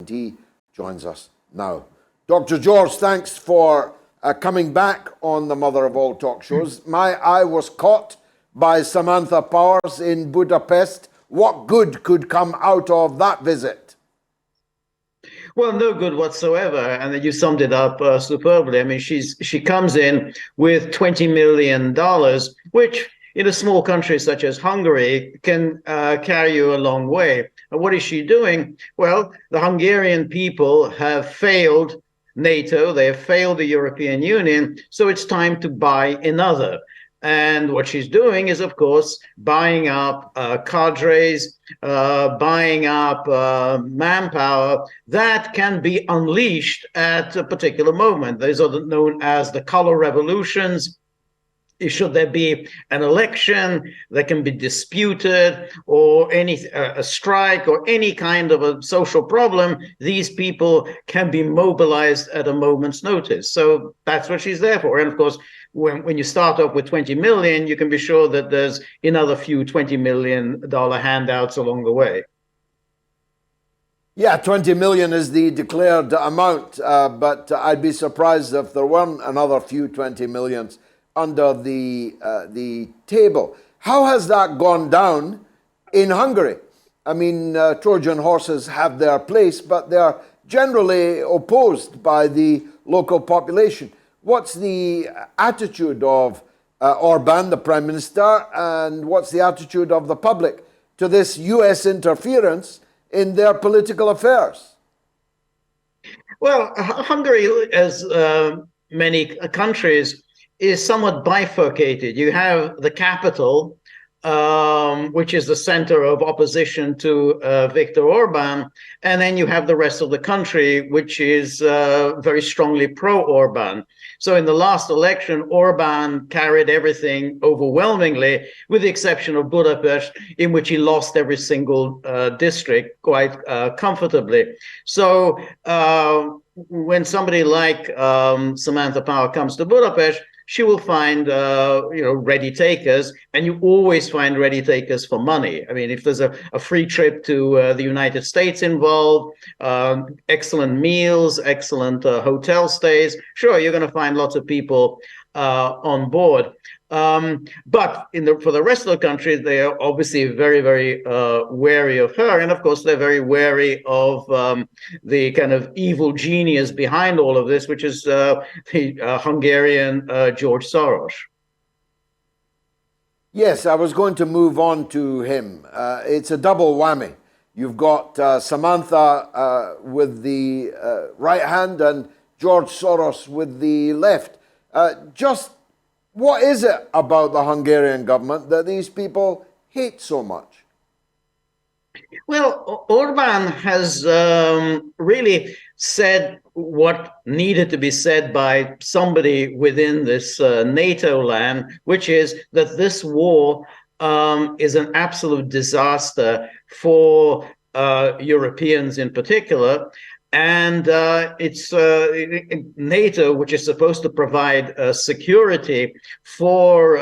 and he joins us now. Dr. George, thanks for coming back on the mother of all talk shows. My eye was caught by Samantha Powers in Budapest. What good could come out of that visit? Well, no good whatsoever, and you summed it up superbly. I mean, she comes in with $20 million, which in a small country such as Hungary can carry you a long way. And what is she doing? Well, the Hungarian people have failed NATO, they have failed the European Union, so it's time to buy another. And what she's doing is, of course, buying up cadres, buying up manpower that can be unleashed at a particular moment. Those are known as the color revolutions. Should there be an election that can be disputed, or a strike, or any kind of a social problem, these people can be mobilized at a moment's notice. So that's what she's there for. And of course, when you start off with 20 million, you can be sure that there's another few $20 million handouts along the way. Yeah, 20 million is the declared amount, but I'd be surprised if there weren't another few 20 millions under the table. How has that gone down in Hungary? I mean, Trojan horses have their place, but they're generally opposed by the local population. What's the attitude of Orban, the Prime Minister, and what's the attitude of the public to this US interference in their political affairs? Well, Hungary, as many countries, is somewhat bifurcated. You have the capital, which is the center of opposition to Viktor Orban, and then you have the rest of the country, which is very strongly pro-Orban. So in the last election, Orban carried everything overwhelmingly, with the exception of Budapest, in which he lost every single district quite comfortably. So when somebody like Samantha Power comes to Budapest, she will find, ready takers, and you always find ready takers for money. I mean, if there's a free trip to the United States involved, excellent meals, excellent hotel stays, sure, you're going to find lots of people on board. But for the rest of the country, they are obviously very, very wary of her. And of course, they're very wary of the kind of evil genius behind all of this, which is the Hungarian George Soros. Yes, I was going to move on to him. It's a double whammy. You've got Samantha with the right hand and George Soros with the left. Just what is it about the Hungarian government that these people hate so much? Well, Orban has really said what needed to be said by somebody within this NATO land, which is that this war is an absolute disaster for Europeans in particular. And it's NATO, which is supposed to provide security for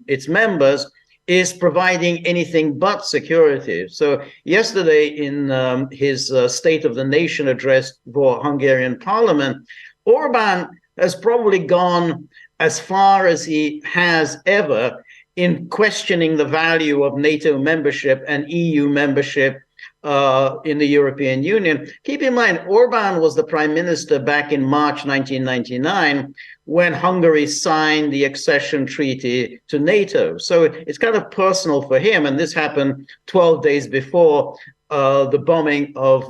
its members, is providing anything but security. So yesterday in his State of the Nation address for Hungarian Parliament, Orban has probably gone as far as he has ever in questioning the value of NATO membership and EU membership in the European Union. Keep in mind, Orban was the prime minister back in March 1999 when Hungary signed the accession treaty to NATO. So it's kind of personal for him. And this happened 12 days before the bombing of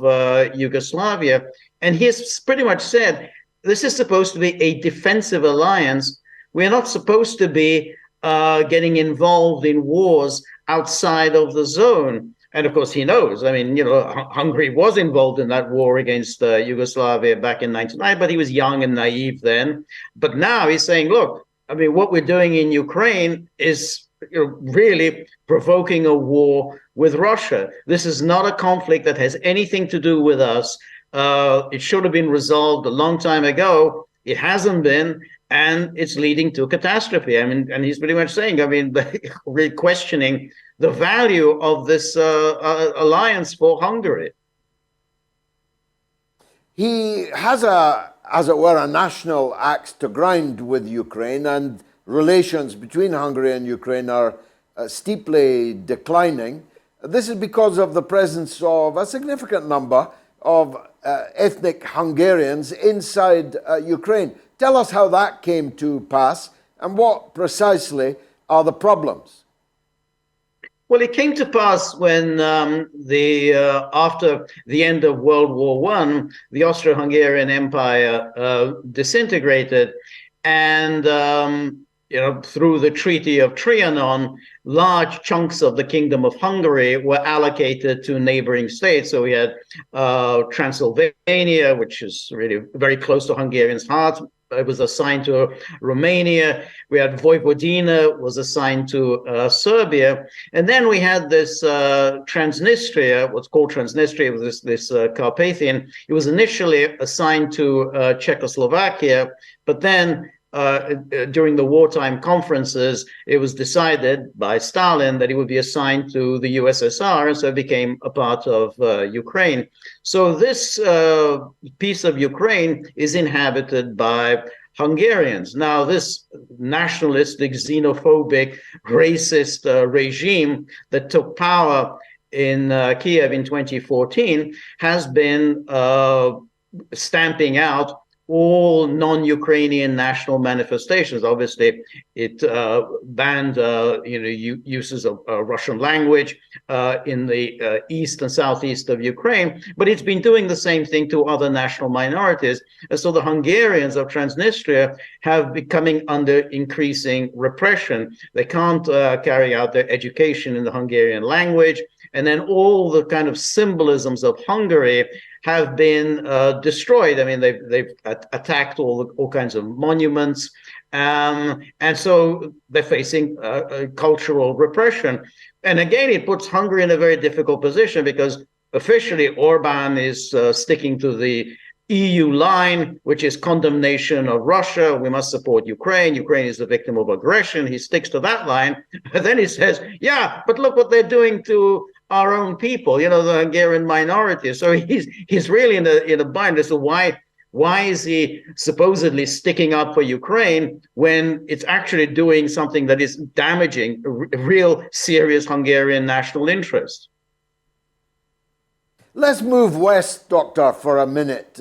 Yugoslavia. And he's pretty much said, this is supposed to be a defensive alliance. We're not supposed to be getting involved in wars outside of the zone. And of course, he knows. I mean, Hungary was involved in that war against Yugoslavia back in 1999, but he was young and naive then. But now he's saying, look, I mean, what we're doing in Ukraine is really provoking a war with Russia. This is not a conflict that has anything to do with us. It should have been resolved a long time ago. It hasn't been. And it's leading to a catastrophe. I mean, and he's pretty much saying, I mean, really questioning the value of this alliance for Hungary. He has a, as it were, a national axe to grind with Ukraine, and relations between Hungary and Ukraine are steeply declining. This is because of the presence of a significant number of ethnic Hungarians inside Ukraine. Tell us how that came to pass and what precisely are the problems. Well, it came to pass when after the end of World War I, the Austro-Hungarian Empire disintegrated, and through the Treaty of Trianon, large chunks of the Kingdom of Hungary were allocated to neighboring states. So we had Transylvania, which is really very close to Hungarians' hearts. It was assigned to Romania. We had Vojvodina, was assigned to Serbia. And then we had this Transnistria, what's called Transnistria, was this Carpathian. It was initially assigned to Czechoslovakia, but then during the wartime conferences, it was decided by Stalin that it would be assigned to the USSR, and so it became a part of Ukraine. So this piece of Ukraine is inhabited by Hungarians. Now, this nationalistic, xenophobic, racist regime that took power in Kiev in 2014 has been stamping out all non-Ukrainian national manifestations. Obviously, it banned uses of Russian language in the east and southeast of Ukraine, but it's been doing the same thing to other national minorities. And so the Hungarians of Transnistria have been coming under increasing repression. They can't carry out their education in the Hungarian language, and then all the kind of symbolisms of Hungary have been destroyed. I mean, they've attacked all kinds of monuments, and so they're facing cultural repression. And again, it puts Hungary in a very difficult position because officially Orban is sticking to the EU line, which is condemnation of Russia. We must support Ukraine. Ukraine is the victim of aggression. He sticks to that line. And then he says, yeah, but look what they're doing to our own people, the Hungarian minority. So he's really in a bind as to why is he supposedly sticking up for Ukraine when it's actually doing something that is damaging real serious Hungarian national interest. Let's move west, Doctor, for a minute.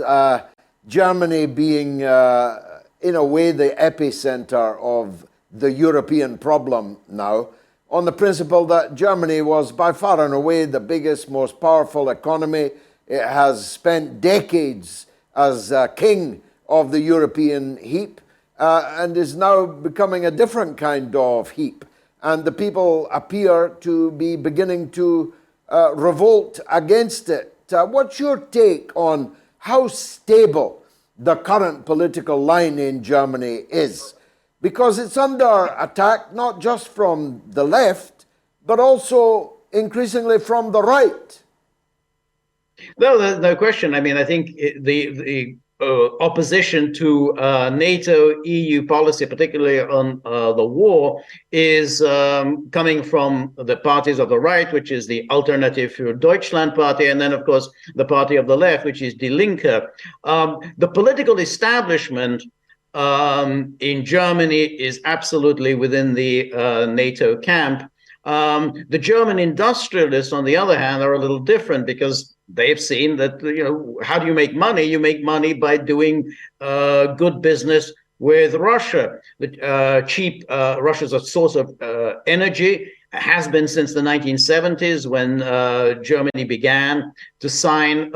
Germany being, in a way, the epicenter of the European problem now, on the principle that Germany was by far and away the biggest, most powerful economy. It has spent decades as king of the European heap and is now becoming a different kind of heap. And the people appear to be beginning to revolt against it. What's your take on how stable the current political line in Germany is? Because it's under attack not just from the left, but also increasingly from the right. No, there's no question. I mean, I think the opposition to NATO, EU policy, particularly on the war, is coming from the parties of the right, which is the Alternative für Deutschland party, and then, of course, the party of the left, which is Die Linke. The political establishment in Germany is absolutely within the NATO camp. The German industrialists, on the other hand, are a little different because they've seen that, how do you make money? You make money by doing good business with Russia. Russia's a source of energy, has been since the 1970s when Germany began to sign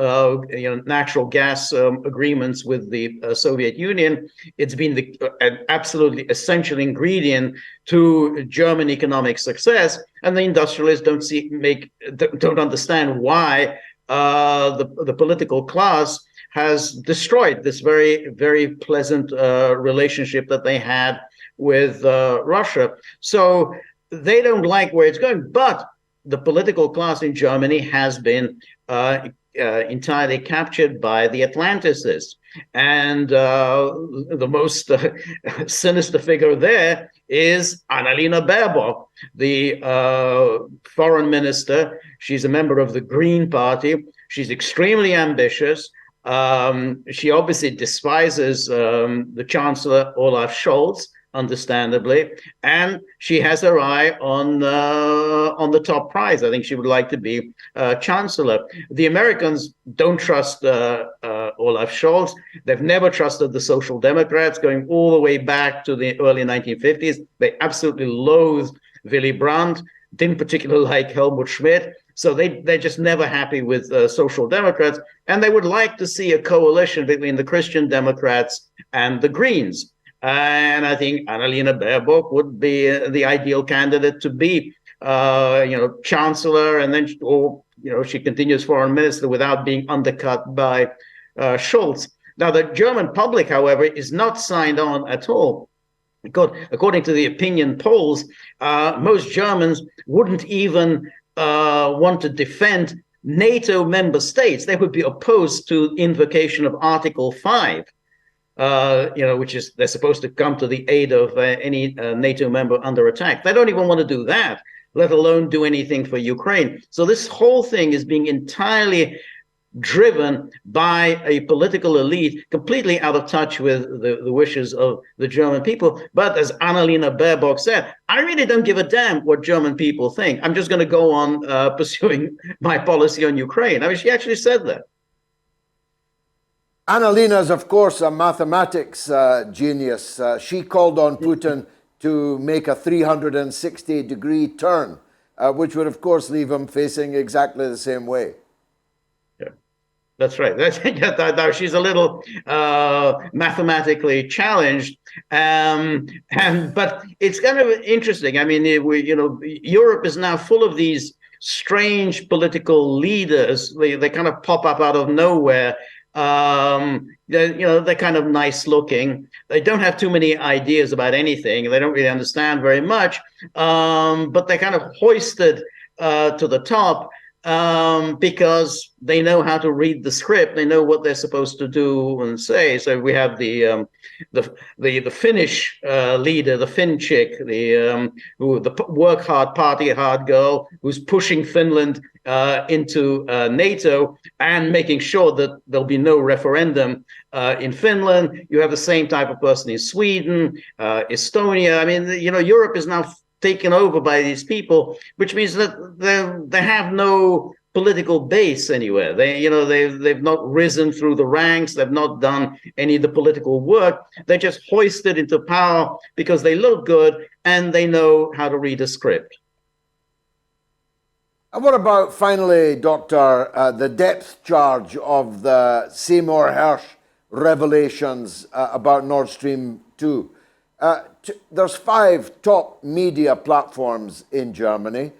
natural gas agreements with the Soviet Union. It's been an absolutely essential ingredient to German economic success, and the industrialists don't understand why the political class has destroyed this very, very pleasant relationship that they had with Russia. So they don't like where it's going, but the political class in Germany has been entirely captured by the Atlanticists. And the most sinister figure there is Annalena Baerbock, the foreign minister. She's a member of the Green Party. She's extremely ambitious. She obviously despises the Chancellor Olaf Scholz, understandably, and she has her eye on the top prize. I think she would like to be Chancellor. The Americans don't trust Olaf Scholz. They've never trusted the Social Democrats, going all the way back to the early 1950s. They absolutely loathed Willy Brandt, didn't particularly like Helmut Schmidt. So they're just never happy with Social Democrats, and they would like to see a coalition between the Christian Democrats and the Greens. And I think Annalena Baerbock would be the ideal candidate to be, Chancellor, and then, she continues foreign minister without being undercut by Scholz. Now, the German public, however, is not signed on at all. Because according to the opinion polls, most Germans wouldn't even want to defend NATO member states. They would be opposed to invocation of Article 5, which is they're supposed to come to the aid of any NATO member under attack. They don't even want to do that, let alone do anything for Ukraine. So this whole thing is being entirely driven by a political elite completely out of touch with the wishes of the German people. But as Annalena Baerbock said, I really don't give a damn what German people think. I'm just going to go on pursuing my policy on Ukraine. I mean, she actually said that. Annalena is, of course, a mathematics genius. She called on Putin to make a 360-degree turn, which would, of course, leave him facing exactly the same way. That's right. She's a little mathematically challenged, but it's kind of interesting. I mean, Europe is now full of these strange political leaders. They kind of pop up out of nowhere. They're kind of nice looking. They don't have too many ideas about anything. They don't really understand very much, but they're kind of hoisted to the top. Because they know how to read the script, they know what they're supposed to do and say. So we have the Finnish leader, the Finn chick, the work hard, party hard girl, who's pushing Finland into NATO and making sure that there'll be no referendum in Finland. You have the same type of person in Sweden, Estonia. I mean, Europe is now taken over by these people, which means that they have no political base anywhere. They've not risen through the ranks. They've not done any of the political work. They're just hoisted into power because they look good and they know how to read a script. And what about, finally, Doctor, the depth charge of the Seymour Hersh revelations about Nord Stream 2? There's 5 top media platforms in Germany.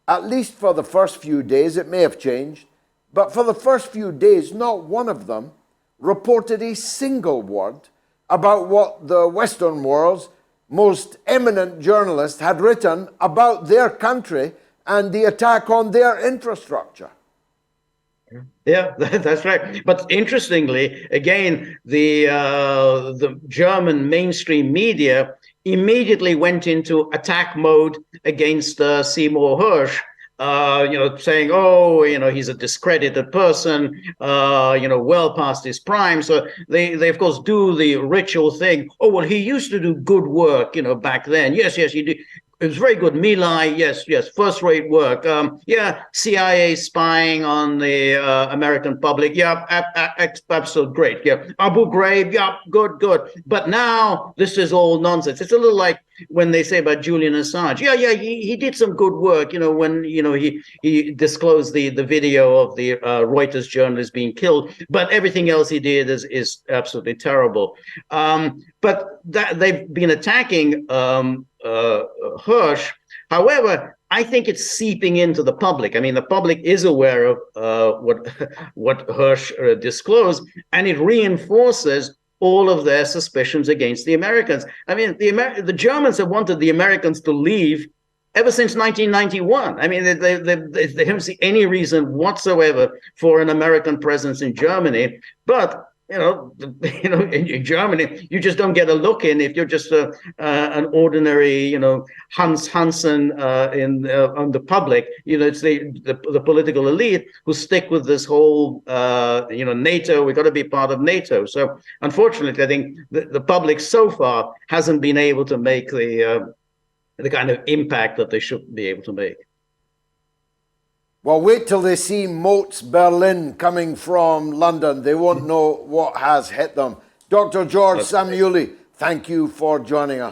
At least for the first few days, it may have changed, but for the first few days, not one of them reported a single word about what the Western world's most eminent journalists had written about their country and the attack on their infrastructure. Yeah, that's right. But interestingly, again, the German mainstream media immediately went into attack mode against Seymour Hersh, saying, he's a discredited person, well past his prime. So they of course do the ritual thing. Oh, well, he used to do good work, back then. Yes, he did. It was very good. My Lai, yes, first-rate work. CIA spying on the American public. Yeah, absolute great. Yeah, Abu Ghraib. Yeah, good. But now this is all nonsense. It's a little like when they say about Julian Assange. Yeah, he did some good work. When he disclosed the video of the Reuters journalist being killed. But everything else he did is absolutely terrible. But they've been attacking Hersh. However, I think it's seeping into the public. I mean, the public is aware of what Hersh disclosed, and it reinforces all of their suspicions against the Americans. I mean, the Germans have wanted the Americans to leave ever since 1991. I mean, they don't see any reason whatsoever for an American presence in Germany. But in Germany, you just don't get a look in if you're just an ordinary, Hansen on the public. It's the political elite who stick with this whole, NATO. We've got to be part of NATO. So unfortunately, I think the public so far hasn't been able to make the kind of impact that they should be able to make. Well, wait till they see MOATS Berlin coming from London. They won't know what has hit them. Dr. George Samueli, thank you for joining us.